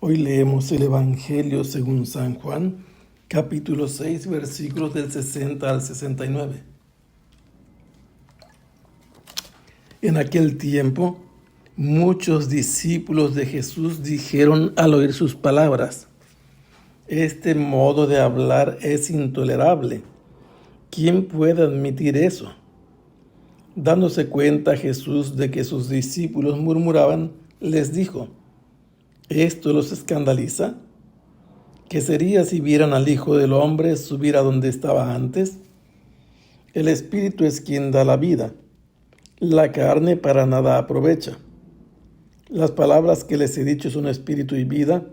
Hoy leemos el Evangelio según San Juan, capítulo 6, versículos del 60 al 69. En aquel tiempo, muchos discípulos de Jesús dijeron al oír sus palabras: "Este modo de hablar es intolerable. ¿Quién puede admitir eso?". Dándose cuenta Jesús de que sus discípulos murmuraban, les dijo: ¿Esto los escandaliza? ¿Qué sería si vieran al Hijo del Hombre subir a donde estaba antes? El Espíritu es quien da la vida. La carne para nada aprovecha. Las palabras que les he dicho son espíritu y vida,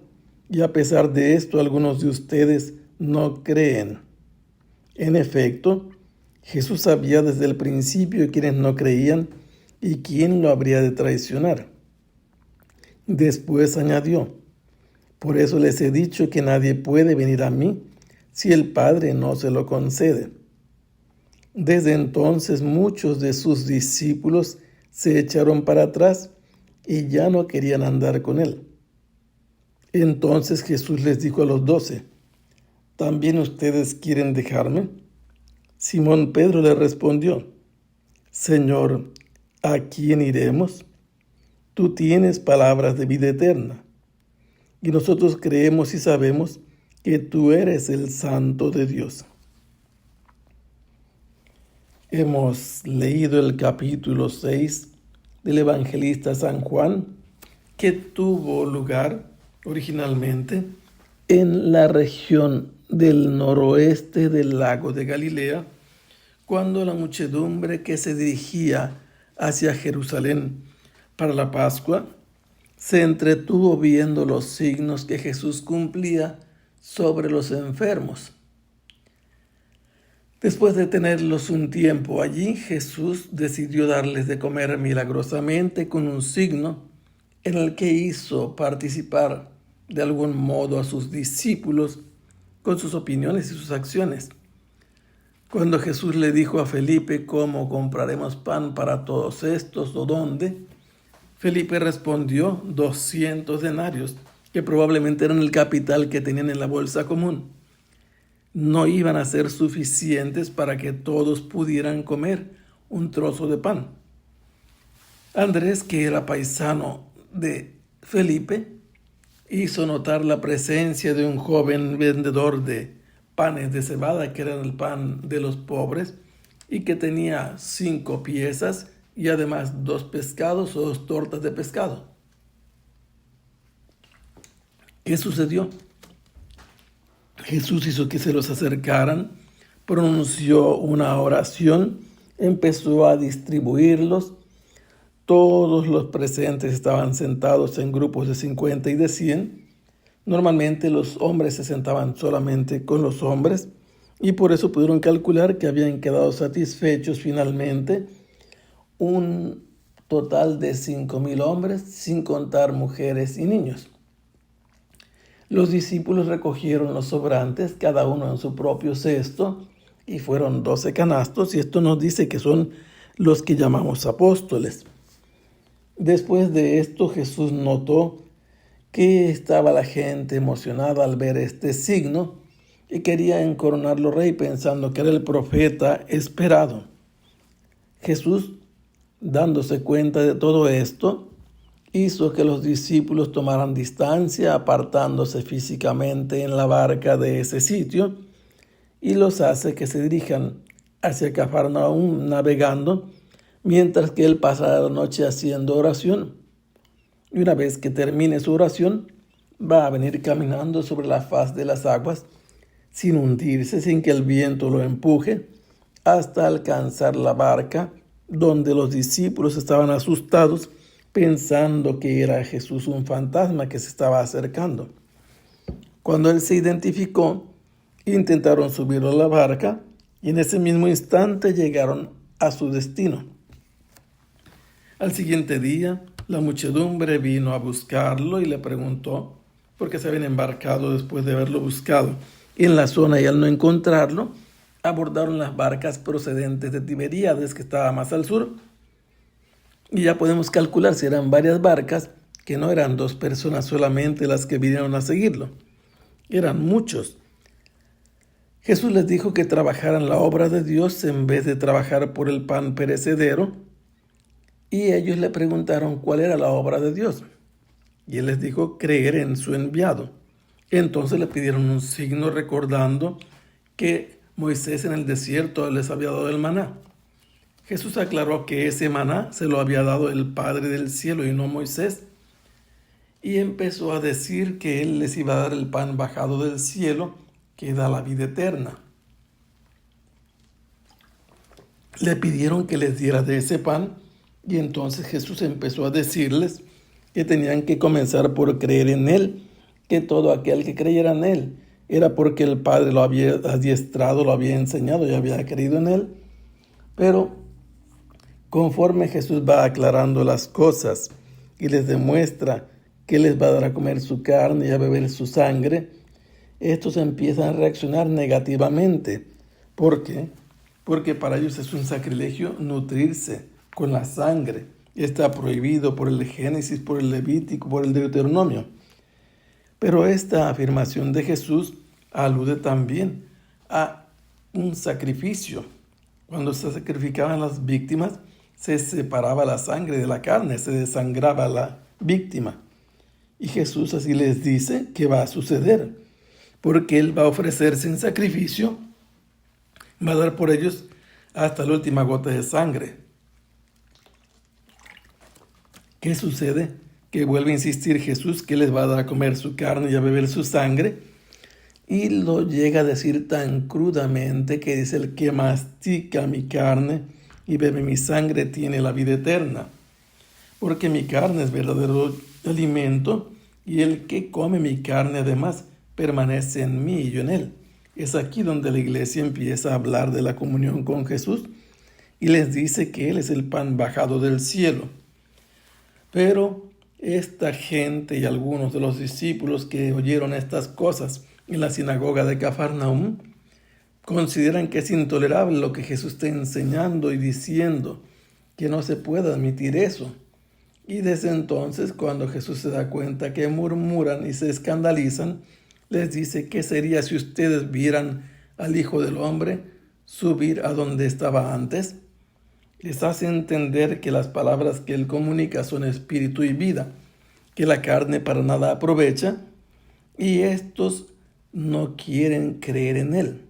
y a pesar de esto algunos de ustedes no creen. En efecto, Jesús sabía desde el principio quiénes no creían y quién lo habría de traicionar. Después añadió: "Por eso les he dicho que nadie puede venir a mí si el Padre no se lo concede". Desde entonces muchos de sus discípulos se echaron para atrás y ya no querían andar con él. Entonces Jesús les dijo a los 12: ¿También ustedes quieren dejarme? Simón Pedro le respondió: "Señor, ¿a quién iremos? Tú tienes palabras de vida eterna, y nosotros creemos y sabemos que tú eres el Santo de Dios". Hemos leído el capítulo 6 del evangelista San Juan, que tuvo lugar originalmente en la región del noroeste del lago de Galilea, cuando la muchedumbre que se dirigía hacia Jerusalén para la Pascua se entretuvo viendo los signos que Jesús cumplía sobre los enfermos. Después de tenerlos un tiempo allí, Jesús decidió darles de comer milagrosamente con un signo en el que hizo participar de algún modo a sus discípulos con sus opiniones y sus acciones. Cuando Jesús le dijo a Felipe: "¿Cómo compraremos pan para todos estos o dónde?", Felipe respondió: 200 denarios, que probablemente eran el capital que tenían en la bolsa común. No iban a ser suficientes para que todos pudieran comer un trozo de pan. Andrés, que era paisano de Felipe, hizo notar la presencia de un joven vendedor de panes de cebada, que eran el pan de los pobres, y que tenía 5 piezas y además 2 pescados o 2 tortas de pescado. ¿Qué sucedió? Jesús hizo que se los acercaran, pronunció una oración, empezó a distribuirlos. Todos los presentes estaban sentados en grupos de 50 y de 100. Normalmente los hombres se sentaban solamente con los hombres, y por eso pudieron calcular que habían quedado satisfechos finalmente un total de 5,000 hombres, sin contar mujeres y niños. Los discípulos recogieron los sobrantes, cada uno en su propio cesto, y fueron 12 canastos, y esto nos dice que son los que llamamos apóstoles. Después de esto, Jesús notó que estaba la gente emocionada al ver este signo y quería coronarlo rey, pensando que era el profeta esperado. Jesús, dándose cuenta de todo esto, hizo que los discípulos tomaran distancia, apartándose físicamente en la barca de ese sitio, y los hace que se dirijan hacia Cafarnaúm navegando, mientras que él pasa la noche haciendo oración. Y una vez que termine su oración, va a venir caminando sobre la faz de las aguas, sin hundirse, sin que el viento lo empuje, hasta alcanzar la barca, donde los discípulos estaban asustados, pensando que era Jesús un fantasma que se estaba acercando. Cuando él se identificó, intentaron subirlo a la barca, y en ese mismo instante llegaron a su destino. Al siguiente día, la muchedumbre vino a buscarlo y le preguntó por qué se habían embarcado después de haberlo buscado en la zona, y al no encontrarlo, abordaron las barcas procedentes de Tiberíades, que estaba más al sur. Y ya podemos calcular si eran varias barcas, que no eran 2 personas solamente las que vinieron a seguirlo, eran muchos. Jesús les dijo que trabajaran la obra de Dios en vez de trabajar por el pan perecedero, y ellos le preguntaron cuál era la obra de Dios. Y él les dijo creer en su enviado. Entonces le pidieron un signo recordando que Moisés en el desierto les había dado el maná. Jesús aclaró que ese maná se lo había dado el Padre del cielo y no Moisés. Y empezó a decir que él les iba a dar el pan bajado del cielo que da la vida eterna. Le pidieron que les diera de ese pan y entonces Jesús empezó a decirles que tenían que comenzar por creer en él, que todo aquel que creyera en él era porque el Padre lo había adiestrado, lo había enseñado y había creído en él. Pero conforme Jesús va aclarando las cosas y les demuestra que les va a dar a comer su carne y a beber su sangre, estos empiezan a reaccionar negativamente. ¿Por qué? Porque para ellos es un sacrilegio nutrirse con la sangre. Está prohibido por el Génesis, por el Levítico, por el Deuteronomio. Pero esta afirmación de Jesús alude también a un sacrificio. Cuando se sacrificaban las víctimas, se separaba la sangre de la carne, se desangraba la víctima. Y Jesús así les dice que va a suceder, porque Él va a ofrecerse en sacrificio, va a dar por ellos hasta la última gota de sangre. ¿Qué sucede? Que vuelve a insistir Jesús que les va a dar a comer su carne y a beber su sangre, y lo llega a decir tan crudamente que dice: el que mastica mi carne y bebe mi sangre tiene la vida eterna, porque mi carne es verdadero alimento, y el que come mi carne además permanece en mí y yo en él. Es aquí donde la iglesia empieza a hablar de la comunión con Jesús y les dice que Él es el pan bajado del cielo. Pero esta gente y algunos de los discípulos que oyeron estas cosas en la sinagoga de Cafarnaúm consideran que es intolerable lo que Jesús está enseñando y diciendo, que no se puede admitir eso. Y desde entonces, cuando Jesús se da cuenta que murmuran y se escandalizan, les dice: ¿qué sería si ustedes vieran al Hijo del Hombre subir a donde estaba antes? Les hace entender que las palabras que Él comunica son espíritu y vida, que la carne para nada aprovecha, y estos no quieren creer en Él.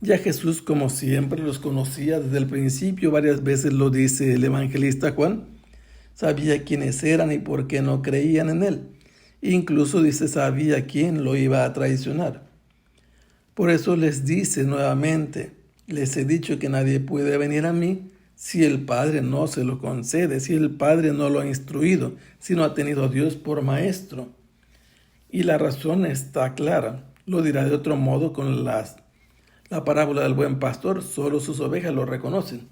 Ya Jesús, como siempre, los conocía desde el principio, varias veces lo dice el evangelista Juan, sabía quiénes eran y por qué no creían en Él. Incluso dice, sabía quién lo iba a traicionar. Por eso les dice nuevamente: les he dicho que nadie puede venir a mí si el Padre no se lo concede, si el Padre no lo ha instruido, si no ha tenido a Dios por maestro. Y la razón está clara. Lo dirá de otro modo con la parábola del buen pastor: solo sus ovejas lo reconocen.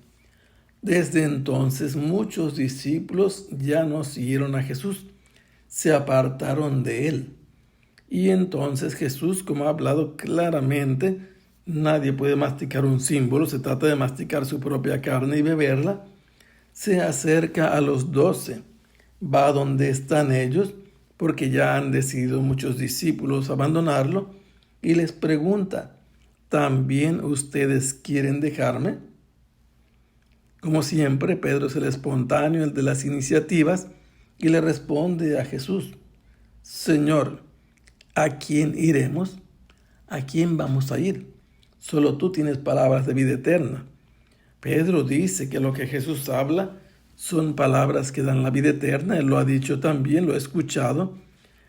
Desde entonces muchos discípulos ya no siguieron a Jesús, se apartaron de Él. Y entonces Jesús, como ha hablado claramente, nadie puede masticar un símbolo, se trata de masticar su propia carne y beberla, se acerca a los 12, va a donde están ellos, porque ya han decidido muchos discípulos abandonarlo, y les pregunta: ¿también ustedes quieren dejarme? Como siempre, Pedro es el espontáneo, el de las iniciativas, y le responde a Jesús: Señor, ¿a quién iremos? ¿A quién vamos a ir? Solo tú tienes palabras de vida eterna. Pedro dice que lo que Jesús habla son palabras que dan la vida eterna. Él lo ha dicho también, lo ha escuchado.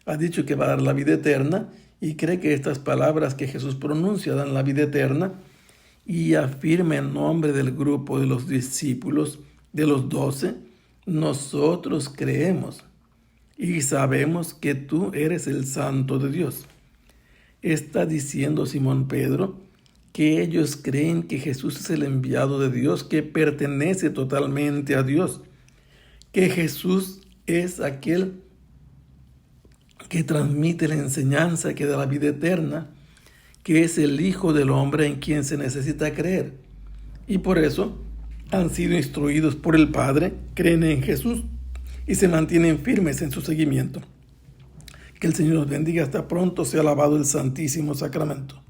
Ha dicho que va a dar la vida eterna y cree que estas palabras que Jesús pronuncia dan la vida eterna, y afirma en nombre del grupo de los discípulos, de los 12, nosotros creemos y sabemos que tú eres el Santo de Dios. Está diciendo Simón Pedro que ellos creen que Jesús es el enviado de Dios, que pertenece totalmente a Dios, que Jesús es aquel que transmite la enseñanza que da la vida eterna, que es el Hijo del Hombre en quien se necesita creer. Y por eso han sido instruidos por el Padre, creen en Jesús y se mantienen firmes en su seguimiento. Que el Señor los bendiga. Hasta pronto. Sea alabado el Santísimo Sacramento.